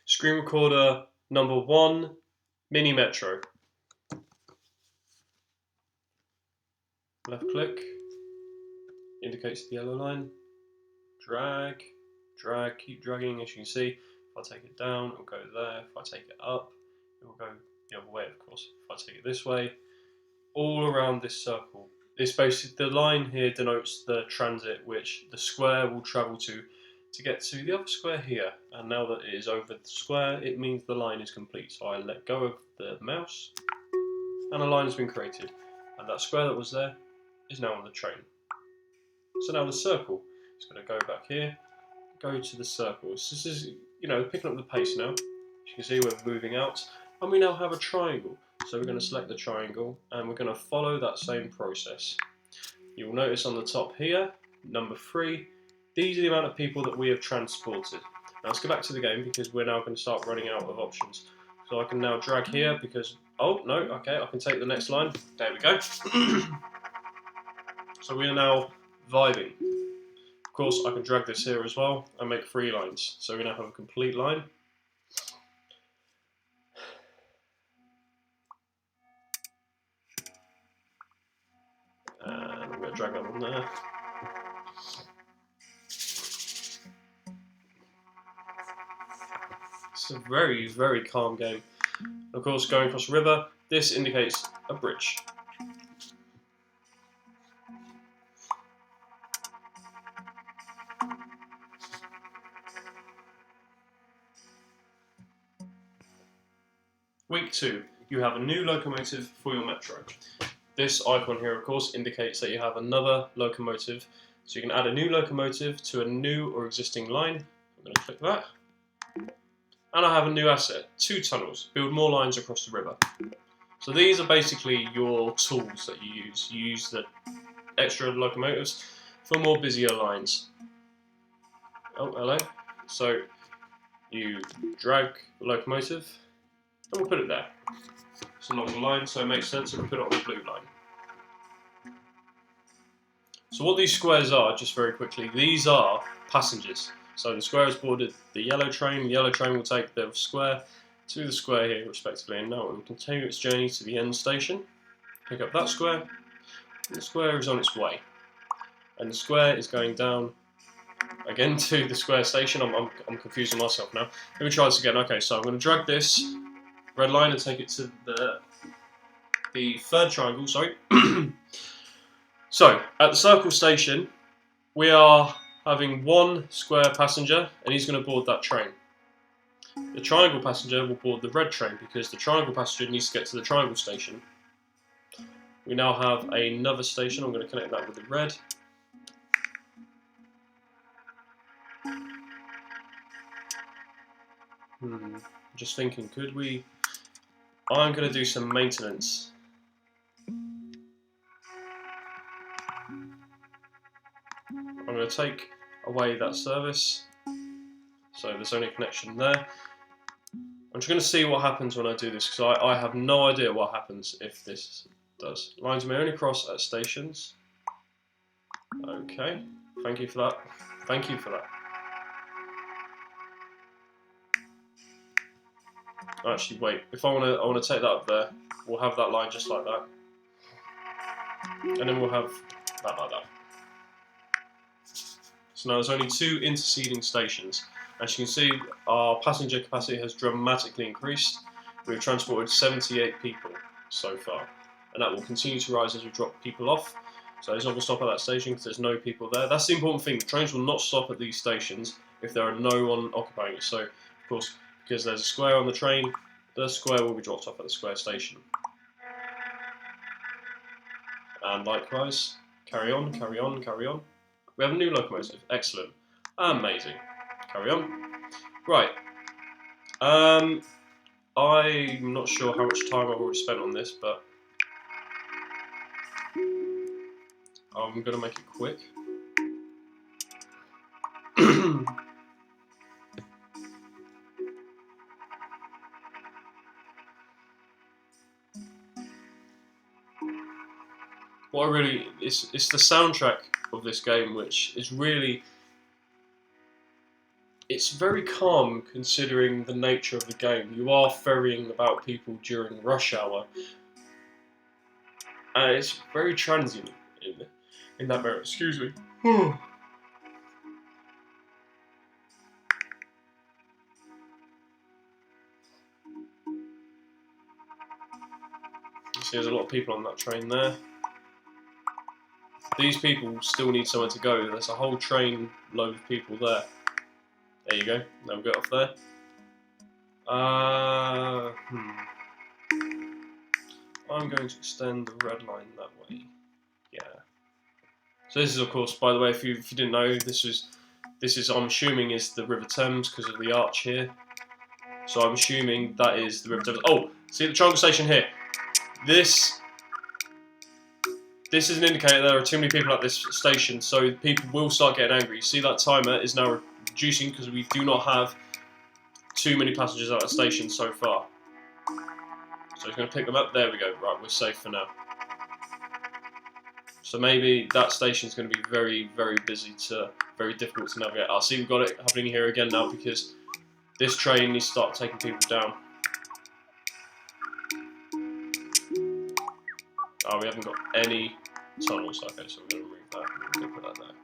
Screen recorder number 1, mini metro. Left click indicates the yellow line. Drag, drag, keep dragging. As you can see, if I take it down, it will go there. If I take it up, it will go the other way, of course. If I take it this way, all around this circle. This basically, the line here denotes the transit which the square will travel to get to the other square here. And now that it is over the square, it means the line is complete. So I let go of the mouse, and a line has been created. And that square that was there is now on the train. So now the circle is going to go back here, go to the circle. So this is, picking up the pace now. As you can see, we're moving out, and we now have a triangle. So we're going to select the triangle, and we're going to follow that same process. You will notice on the top here, number 3, these are the amount of people that we have transported. Now let's go back to the game because we're now going to start running out of options. So I can now drag here because, oh no, okay, I can take the next line. There we go. So we are now vibing. Of course, I can drag this here as well and make 3 lines. So we now have a complete line. And I'm going to drag that on there. It's a very, very calm game. Of course, going across a river, this indicates a bridge. Week 2, you have a new locomotive for your metro. This icon here, of course, indicates that you have another locomotive. So you can add a new locomotive to a new or existing line. I'm going to click that. And I have a new asset, 2 tunnels. Build more lines across the river. So these are basically your tools that you use. You use the extra locomotives for more busier lines. Oh, hello. So you drag the locomotive, and we'll put it there. It's a long line, so it makes sense if we put it on the blue line. So what these squares are, just very quickly, these are passengers. So the square has boarded the yellow train will take the square to the square here respectively, and now it will continue its journey to the end station, pick up that square, and the square is on its way. And the square is going down again to the square station. I'm confusing myself now. Let me try this again. Okay, so I'm going to drag this red line and take it to the 3rd triangle, sorry. So, at the circle station, we are having 1 square passenger, and he's going to board that train. The triangle passenger will board the red train because the triangle passenger needs to get to the triangle station. We now have another station. I'm going to connect that with the red. Just thinking, could we... I'm going to do some maintenance. I'm going to take away that service. So there's only a connection there. I'm just going to see what happens when I do this, because I have no idea what happens if this does. Lines may only cross at stations. Okay, thank you for that. Thank you for that. Actually, wait. If I want to take that up there, we'll have that line just like that, and then we'll have that like that. So now there's only 2 interceding stations. As you can see, our passenger capacity has dramatically increased. We've transported 78 people so far, and that will continue to rise as we drop people off. So it's not going to stop at that station because there's no people there. That's the important thing. The trains will not stop at these stations if there are no one occupying it. So, of course, because there's a square on the train, the square will be dropped off at the square station. And likewise, carry on, carry on, carry on. We have a new locomotive. Excellent. Amazing. Carry on. Right. I'm not sure how much time I've already spent on this, but I'm going to make it quick. it's the soundtrack of this game which is really, it's very calm considering the nature of the game. You are ferrying about people during rush hour, and it's very transient in that merit. Excuse me. You see there's a lot of people on that train there. These people still need somewhere to go. There's a whole train load of people there. There you go. They'll get off there. I'm going to extend the red line that way. Yeah. So this is, of course, by the way, if you didn't know, this is I'm assuming is the River Thames because of the arch here. So I'm assuming that is the River Thames. Oh, see the triangle station here. This is an indicator there are too many people at this station, so people will start getting angry. You see that timer is now reducing because we do not have too many passengers at that station so far. So he's going to pick them up. There we go. Right, we're safe for now. So maybe that station is going to be very, very busy very difficult to navigate. I see we've got it happening here again now because this train needs to start taking people down. Oh, we haven't got any tunnels. Okay, so we're going to remove that. We're going to put that there.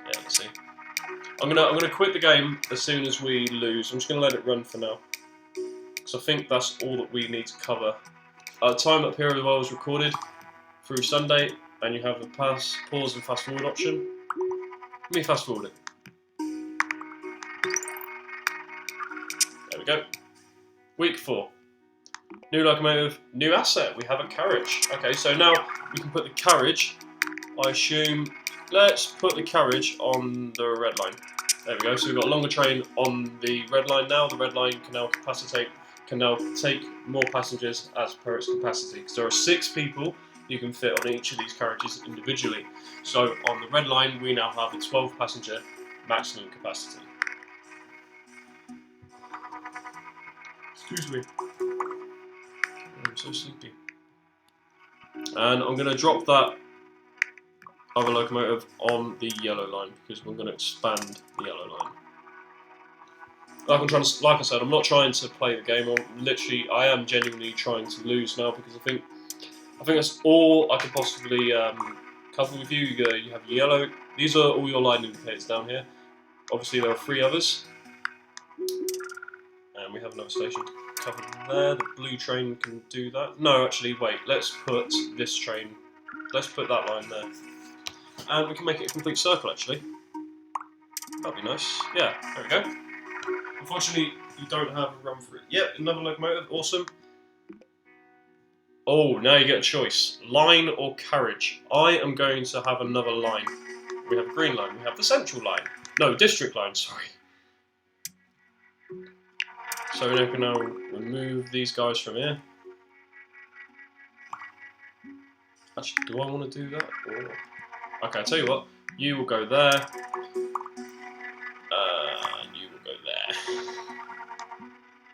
Yeah, let's see. I'm gonna quit the game as soon as we lose. I'm just going to let it run for now because I think that's all that we need to cover. Time up here as well is recorded through Sunday, and you have a pause and fast forward option. Let me fast forward it. There we go. Week 4. New locomotive, new asset. We have a carriage. Okay, so now we can put the carriage, I assume, let's put the carriage on the red line. There we go. So we've got a longer train on the red line now. The red line can now take more passengers as per its capacity. Because there are 6 people you can fit on each of these carriages individually. So on the red line, we now have a 12 passenger maximum capacity. Excuse me. I'm so sleepy. And I'm going to drop that other locomotive on the yellow line because we're going to expand the yellow line. Like I said, I'm not trying to play the game. I am genuinely trying to lose now because I think that's all I could possibly cover with you. You have yellow. These are all your line indicators down here. Obviously, there are 3 others, and we have another station covered there. The blue train can do that. No, actually, wait. Let's put this train. Let's put that line there, and we can make it a complete circle. Actually, that'd be nice. Yeah, there we go. Unfortunately, you don't have a run for it. Yep, another locomotive. Awesome. Oh, now you get a choice. Line or carriage. I am going to have another line. We have a green line. We have the central line. No, district line, sorry. So we can now remove these guys from here. Actually, do I want to do that? Or... Okay, I'll tell you what. You will go there. And you will go there.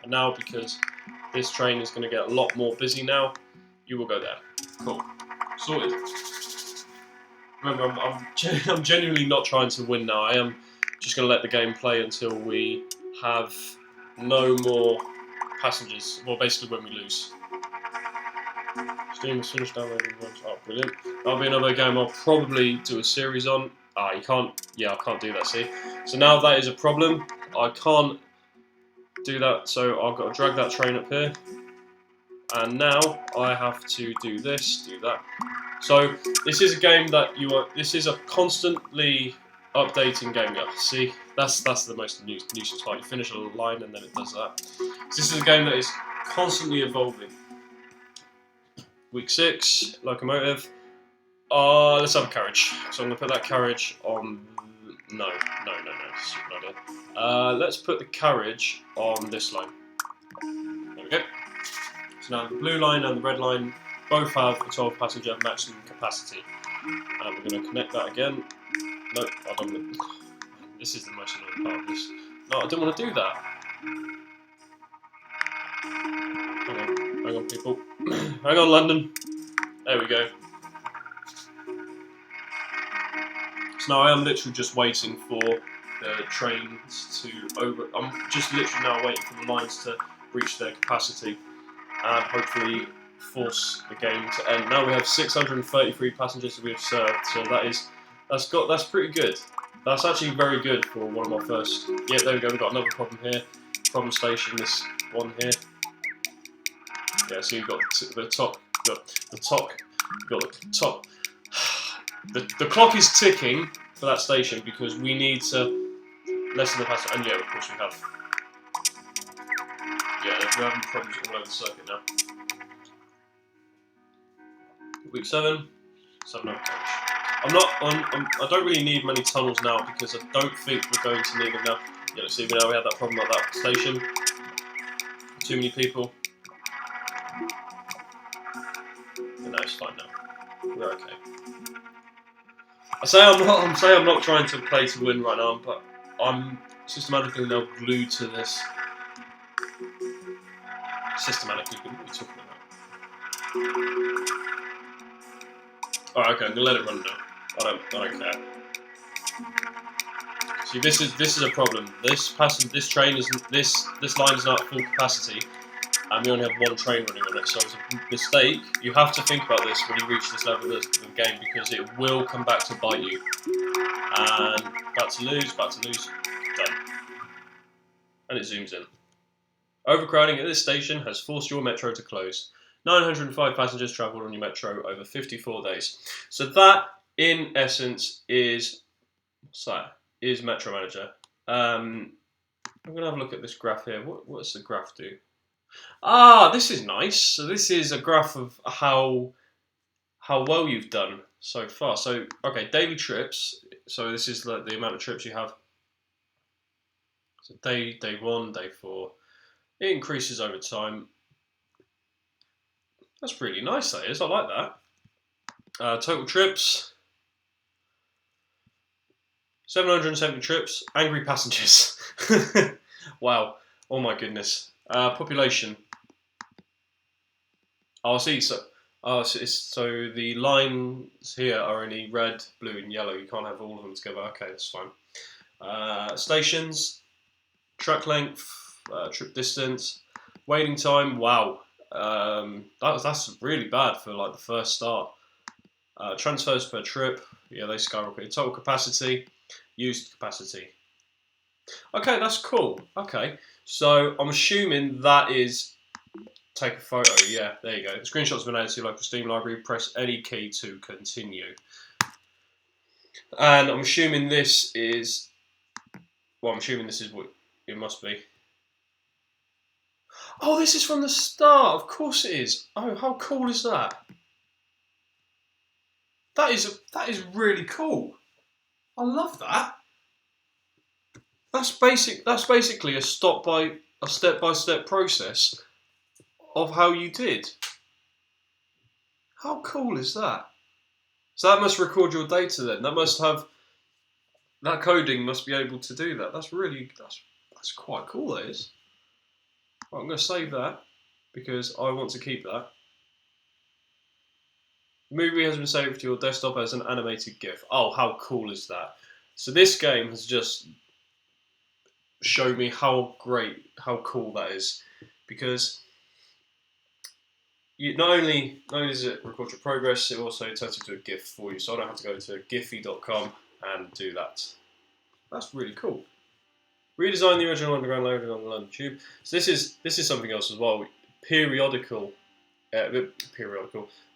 And now, because this train is going to get a lot more busy now, you will go there. Cool. Sorted. Remember, I'm genuinely not trying to win now. I am just going to let the game play until we have no more passengers. Well, basically when we lose. Steam is finished downloading. Oh, brilliant. That'll be another game I'll probably do a series on. Ah, you can't. Yeah, I can't do that, see? So now that is a problem. I can't do that, so I've got to drag that train up here. And now I have to do this, do that. So this is a game that this is a constantly updating game. Yeah, see, that's the most nuisance part. You finish a line and then it does that. So this is a game that is constantly evolving. Week 6, locomotive. Let's have a carriage. So I'm gonna put that carriage on. No. Stupid idea. Let's put the carriage on this line. There we go. So now the blue line and the red line both have a 12 passenger maximum capacity. And we're going to connect that again. No, I don't want to. This is the most annoying part of this. No, I don't want to do that. Hang on people. Hang on London. There we go. So now I am literally just waiting for the trains to over. I'm just literally now waiting for the lines to reach their capacity and hopefully force the game to end. Now we have 633 passengers that we have served, so that's pretty good. That's actually very good for one of my first. Yeah, there we go. We've got another problem here. Problem station. This one here. Yeah, so you've got the top. Got the top. Got the top. The clock is ticking for that station because we need to lessen the passage. And yeah, of course we have. Yeah, we're having problems all over the circuit now. Week 7, 7 over coach. I don't really need many tunnels now because I don't think we're going to need them now. Yeah, see, now we had that problem at that station. Too many people. But no, it's fine now. We're okay. I say I'm not trying to play to win right now, but I'm systematically now glued to this. Systematically, what are we talking about? Alright, okay, I'm gonna let it run now. I don't care. See, this is a problem. This train isn't this line is not at full capacity, and we only have one train running on it. So it's a mistake. You have to think about this when you reach this level of the game because it will come back to bite you. And back to lose, done. And it zooms in. Overcrowding at this station has forced your metro to close. 905 passengers travelled on your metro over 54 days. So that, in essence, is Metro Manager. I'm going to have a look at this graph here. What's the graph do? Ah, this is nice. So this is a graph of how well you've done so far. So, okay, daily trips. So this is like the amount of trips you have. So day 1, day 4. It increases over time. That's really nice, that is. I like that. Total trips. 770 trips. Angry passengers. Wow. Oh my goodness. Population. Oh, I see. So the lines here are only red, blue, and yellow. You can't have all of them together. Okay, that's fine. Stations. Track length. Trip distance. Waiting time. Wow. That's really bad for like the first start. Transfers per trip, yeah, they skyrocket. Total capacity, used capacity. Okay, that's cool. Okay, so I'm assuming that is take a photo. Yeah, there you go. The screenshot's been added to your local Steam library. Press any key to continue. And I'm assuming this is. Well, I'm assuming this is what it must be. Oh, this is from the start. Of course it is. Oh, how cool is that? That is really cool. I love that. That's basically a step-by-step process of how you did. How cool is that? So that must record your data then. That coding must be able to do that. That's quite cool, that is. Right, I'm going to save that because I want to keep that. The movie has been saved to your desktop as an animated GIF. Oh, how cool is that? So this game has just showed me how cool that is, because not only does it record your progress, it also turns into a GIF for you. So I don't have to go to giphy.com and do that. That's really cool. Redesign the original underground loading on the London Tube. So this is something else as well. Periodical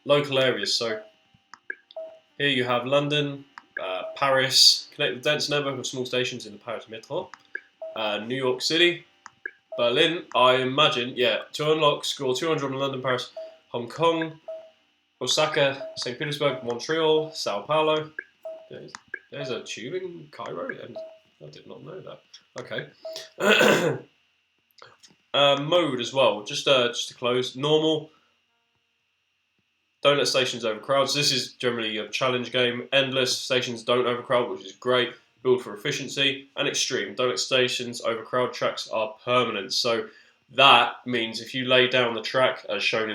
local areas. So here you have London, Paris, connect the dense network of small stations in the Paris Metro, New York City, Berlin. I imagine, yeah, to unlock, score 200 on London, Paris, Hong Kong, Osaka, St. Petersburg, Montreal, Sao Paulo. There's a tube in Cairo, and I did not know that. Okay. Mode as well. Just to close. Normal. Don't let stations overcrowd. So this is generally a challenge game. Endless. Stations don't overcrowd, which is great. Build for efficiency. And extreme. Don't let stations overcrowd. Tracks are permanent. So that means if you lay down the track, as shown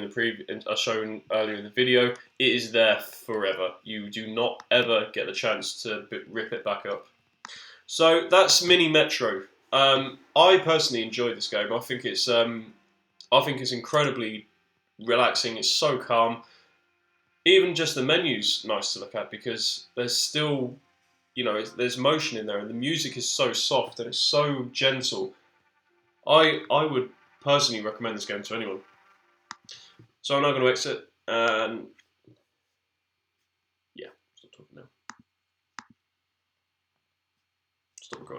shown earlier in the video, it is there forever. You do not ever get the chance to rip it back up. So that's Mini Metro. I personally enjoy this game. I think it's incredibly relaxing. It's so calm. Even just the menu's nice to look at because there's still, there's motion in there, and the music is so soft and it's so gentle. I would personally recommend this game to anyone. So I'm now going to exit and